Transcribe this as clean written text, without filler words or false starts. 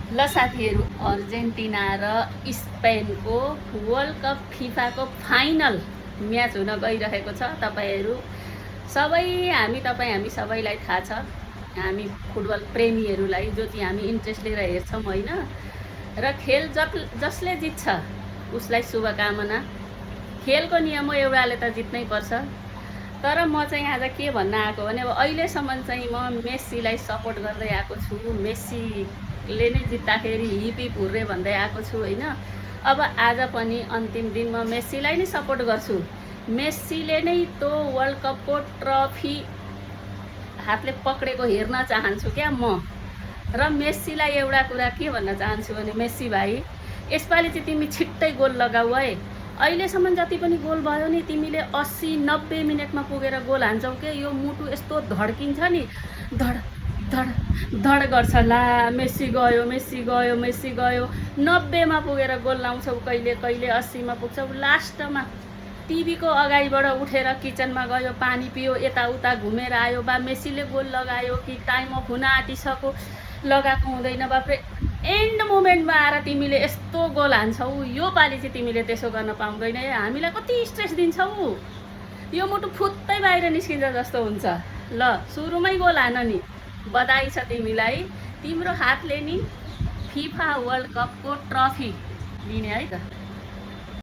ल साथीहरू, अर्जेन्टिना र स्पेनको वर्ल्ड कप फिफाको फाइनल म्याच हुन गइरहेको छ। तपाईँ हामी सबैलाई थाहा छ, हामी फुटबल प्रेमीहरूलाई जो चाहिँ हामी इन्ट्रेस्ट लिएर हेर्छौँ होइन। र खेल जसले जित्छ उसलाई शुभकामना। खेलको नियम हो एउटाले त जित्नै पर्छ। तर म चाहिँ आज के भन्न आएको भने, अब अहिलेसम्म चाहिँ म मेस्सीलाई सपोर्ट गर्दै आएको छु। मेस्सीले नै जित्दाखेरि हिप हुर्रे भन्दै आएको छु होइन। अब आज पनि अन्तिम दिन म मेस्सीलाई नै सपोर्ट गर्छु। मेस्सीले नै त्यो वर्ल्ड कपको ट्रफी हातले पक्रेको हेर्न चाहन्छु क्या म। र मेस्सीलाई एउटा कुरा के भन्न चाहन्छु भने, मेस्सी भाइ यसपालि चाहिँ तिमी छिट्टै गोल लगाऊ है। अहिलेसम्म जति पनि गोल भयो नि, तिमीले 80-90 मिनटमा पुगेर गोल हान्छौ के। यो मुटु यस्तो धड्किन्छ नि, धड धड धड गर्छ। ला मेस्सी गयो, मेस्सी गयो, मेस्सी गयो। 90मा पुगेर गोल लाउँछौ, कहिले कहिले 80मा पुग्छौ। लास्टमा टिभीको अगाडिबाट उठेर किचनमा गयो, पानी पियो, यताउता घुमेर आयो, बा मेस्सीले गोल लगायो कि टाइम अफ हुन आँटिसक्यो, लगाएको हुँदैन। बाफ्रे एन्ड मोमेन्टमा आएर तिमीले यस्तो गोल हान्छौ। यो पालि चाहिँ तिमीले त्यसो गर्न पाउँदैन है। हामीलाई कति स्ट्रेस दिन्छौ। यो मुटु फुत्तै बाहिर निस्किन्छ जस्तो हुन्छ। ल सुरुमै गोल हान नि, बधाई छ तिमीलाई। तिम्रो हातले नि फिफा वर्ल्ड कपको ट्रफी लिने है त।